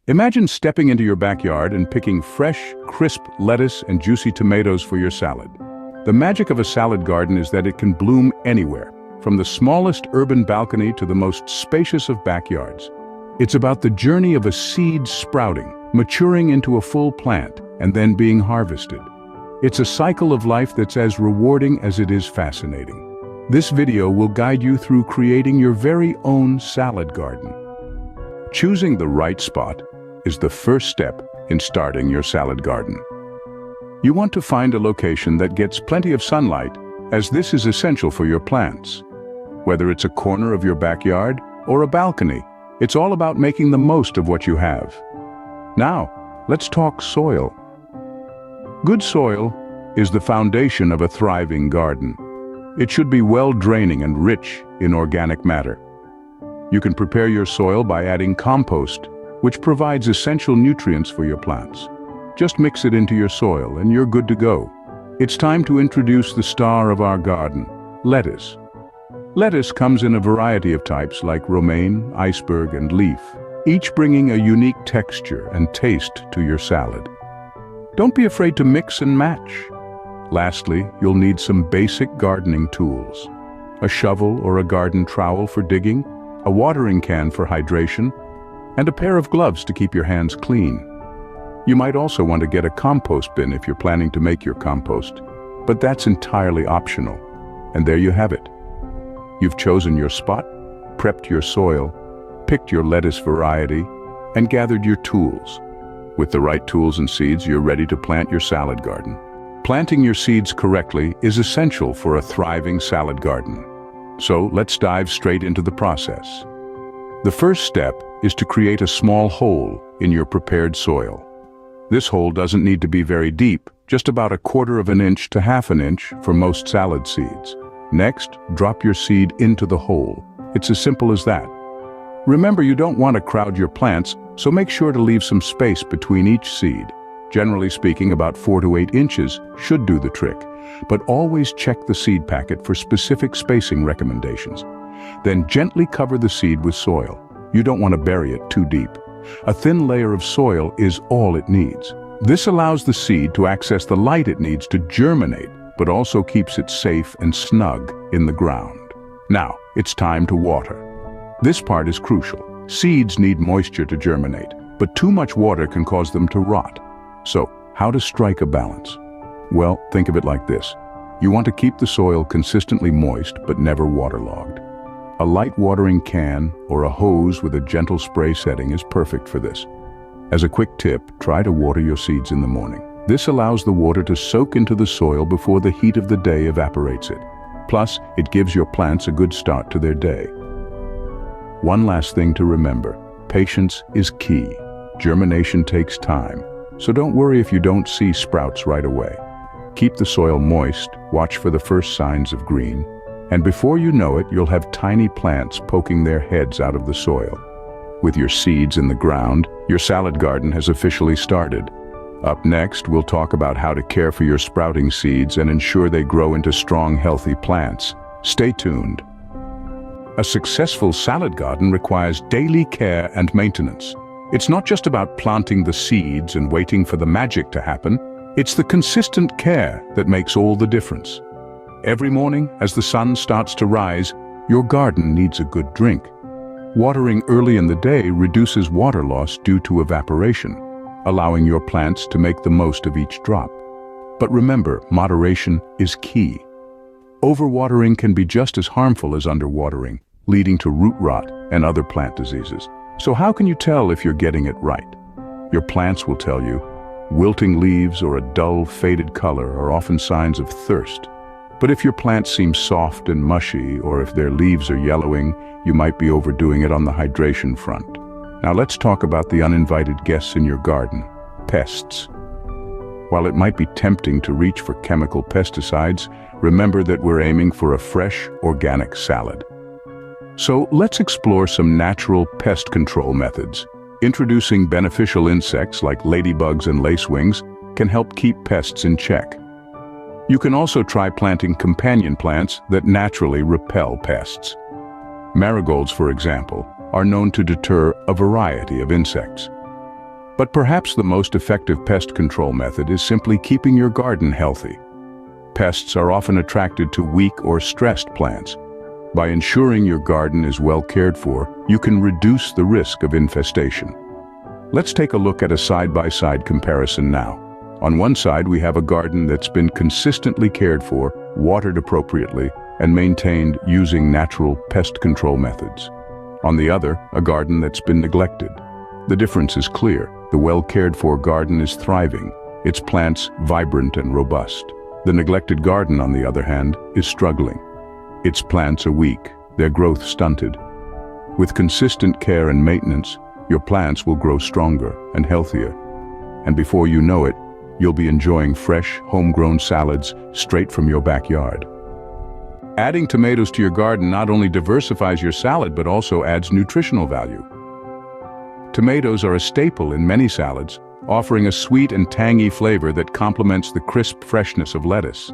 Imagine stepping into your backyard and picking fresh, crisp lettuce and juicy tomatoes for your salad. The magic of a salad garden is that it can bloom anywhere, from the smallest urban balcony to the most spacious of backyards. It's about the journey of a seed sprouting, maturing into a full plant, and then being harvested. It's a cycle of life that's as rewarding as it is fascinating. This video will guide you through creating your very own salad garden. Choosing the right spot is the first step in starting your salad garden. You want to find a location that gets plenty of sunlight, as this is essential for your plants. Whether it's a corner of your backyard or a balcony, it's all about making the most of what you have. Now, let's talk soil. Good soil is the foundation of a thriving garden. It should be well-draining and rich in organic matter. You can prepare your soil by adding compost, which provides essential nutrients for your plants. Just mix it into your soil and you're good to go. It's time to introduce the star of our garden, lettuce. Lettuce comes in a variety of types like romaine, iceberg, and leaf, each bringing a unique texture and taste to your salad. Don't be afraid to mix and match. Lastly, you'll need some basic gardening tools. A shovel or a garden trowel for digging, a watering can for hydration, and a pair of gloves to keep your hands clean. You might also want to get a compost bin if you're planning to make your compost, but that's entirely optional. And there you have it. You've chosen your spot, prepped your soil, picked your lettuce variety, and gathered your tools. With the right tools and seeds, you're ready to plant your salad garden. Planting your seeds correctly is essential for a thriving salad garden. So let's dive straight into the process. The first step is to create a small hole in your prepared soil. This hole doesn't need to be very deep, just about 1/4 of an inch to 1/2 an inch for most salad seeds. Next, drop your seed into the hole. It's as simple as that. Remember, you don't want to crowd your plants, so make sure to leave some space between each seed. Generally speaking, about 4 to 8 inches should do the trick, but always check the seed packet for specific spacing recommendations. Then gently cover the seed with soil. You don't want to bury it too deep. A thin layer of soil is all it needs. This allows the seed to access the light it needs to germinate, but also keeps it safe and snug in the ground. Now, it's time to water. This part is crucial. Seeds need moisture to germinate, but too much water can cause them to rot. So, how to strike a balance? Well, think of it like this. You want to keep the soil consistently moist, but never waterlogged. A light watering can or a hose with a gentle spray setting is perfect for this. As a quick tip, try to water your seeds in the morning. This allows the water to soak into the soil before the heat of the day evaporates it. Plus, it gives your plants a good start to their day. One last thing to remember, patience is key. Germination takes time, so don't worry if you don't see sprouts right away. Keep the soil moist, watch for the first signs of green, and before you know it, you'll have tiny plants poking their heads out of the soil. With your seeds in the ground, your salad garden has officially started. Up next, we'll talk about how to care for your sprouting seeds and ensure they grow into strong, healthy plants. Stay tuned. A successful salad garden requires daily care and maintenance. It's not just about planting the seeds and waiting for the magic to happen. It's the consistent care that makes all the difference. Every morning, as the sun starts to rise, your garden needs a good drink. Watering early in the day reduces water loss due to evaporation, allowing your plants to make the most of each drop. But remember, moderation is key. Overwatering can be just as harmful as underwatering, leading to root rot and other plant diseases. So how can you tell if you're getting it right? Your plants will tell you. Wilting leaves or a dull, faded color are often signs of thirst. But if your plants seem soft and mushy, or if their leaves are yellowing, you might be overdoing it on the hydration front. Now let's talk about the uninvited guests in your garden, pests. While it might be tempting to reach for chemical pesticides, remember that we're aiming for a fresh, organic salad. So let's explore some natural pest control methods. Introducing beneficial insects like ladybugs and lacewings can help keep pests in check. You can also try planting companion plants that naturally repel pests. Marigolds, for example, are known to deter a variety of insects. But perhaps the most effective pest control method is simply keeping your garden healthy. Pests are often attracted to weak or stressed plants. By ensuring your garden is well cared for, you can reduce the risk of infestation. Let's take a look at a side-by-side comparison now. On one side, we have a garden that's been consistently cared for, watered appropriately, and maintained using natural pest control methods. On the other, a garden that's been neglected. The difference is clear. The well-cared-for garden is thriving, its plants vibrant and robust. The neglected garden, on the other hand, is struggling. Its plants are weak, their growth stunted. With consistent care and maintenance, your plants will grow stronger and healthier. And before you know it, you'll be enjoying fresh, homegrown salads straight from your backyard. Adding tomatoes to your garden not only diversifies your salad but also adds nutritional value. Tomatoes are a staple in many salads, offering a sweet and tangy flavor that complements the crisp freshness of lettuce.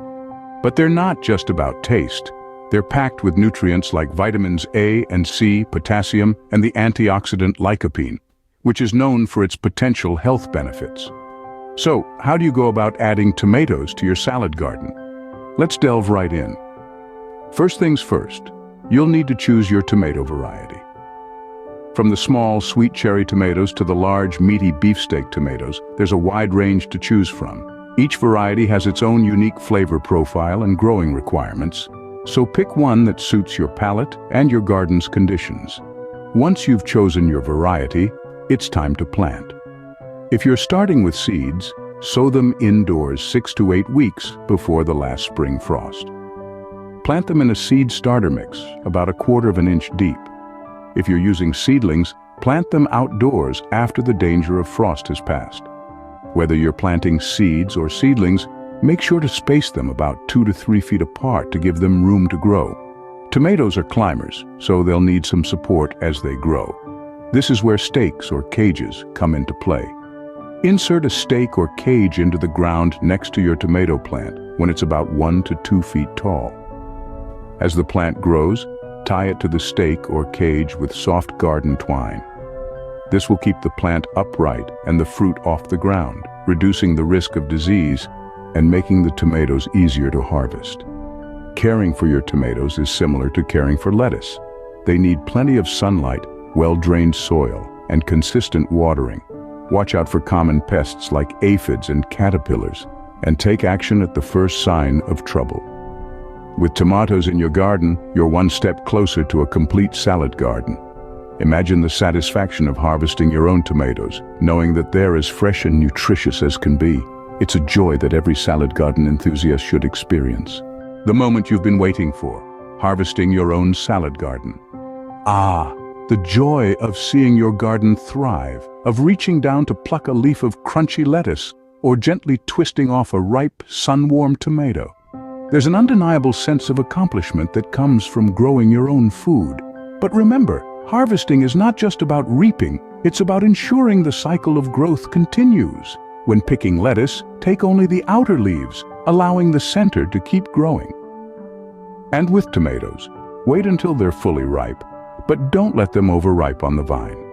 But they're not just about taste. They're packed with nutrients like vitamins A and C, potassium, and the antioxidant lycopene, which is known for its potential health benefits. So, how do you go about adding tomatoes to your salad garden? Let's delve right in. First things first, you'll need to choose your tomato variety. From the small, sweet cherry tomatoes to the large, meaty beefsteak tomatoes, there's a wide range to choose from. Each variety has its own unique flavor profile and growing requirements, so pick one that suits your palate and your garden's conditions. Once you've chosen your variety, it's time to plant. If you're starting with seeds, sow them indoors 6 to 8 weeks before the last spring frost. Plant them in a seed starter mix, about 1/4 inch deep. If you're using seedlings, plant them outdoors after the danger of frost has passed. Whether you're planting seeds or seedlings, make sure to space them about 2 to 3 feet apart to give them room to grow. Tomatoes are climbers, so they'll need some support as they grow. This is where stakes or cages come into play. Insert a stake or cage into the ground next to your tomato plant when it's about 1 to 2 feet tall. As the plant grows, tie it to the stake or cage with soft garden twine. This will keep the plant upright and the fruit off the ground, reducing the risk of disease and making the tomatoes easier to harvest. Caring for your tomatoes is similar to caring for lettuce. They need plenty of sunlight, well-drained soil, and consistent watering. Watch out for common pests like aphids and caterpillars, and take action at the first sign of trouble. With tomatoes in your garden, you're one step closer to a complete salad garden. Imagine the satisfaction of harvesting your own tomatoes, knowing that they're as fresh and nutritious as can be. It's a joy that every salad garden enthusiast should experience. The moment you've been waiting for, harvesting your own salad garden. The joy of seeing your garden thrive, of reaching down to pluck a leaf of crunchy lettuce, or gently twisting off a ripe, sun-warmed tomato. There's an undeniable sense of accomplishment that comes from growing your own food. But remember, harvesting is not just about reaping, it's about ensuring the cycle of growth continues. When picking lettuce, take only the outer leaves, allowing the center to keep growing. And with tomatoes, wait until they're fully ripe, but don't let them overripe on the vine.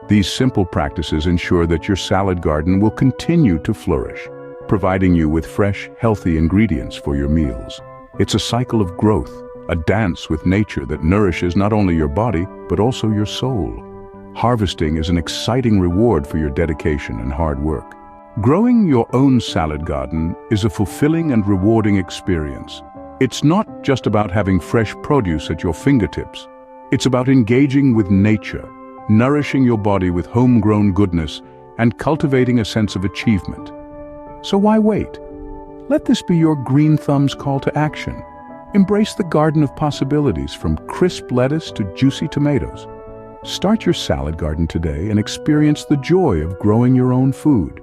These simple practices ensure that your salad garden will continue to flourish, providing you with fresh, healthy ingredients for your meals. It's a cycle of growth, a dance with nature that nourishes not only your body, but also your soul. Harvesting is an exciting reward for your dedication and hard work. Growing your own salad garden is a fulfilling and rewarding experience. It's not just about having fresh produce at your fingertips. It's about engaging with nature, nourishing your body with homegrown goodness, and cultivating a sense of achievement. So why wait? Let this be your green thumb's call to action. Embrace the garden of possibilities, from crisp lettuce to juicy tomatoes. Start your salad garden today and experience the joy of growing your own food.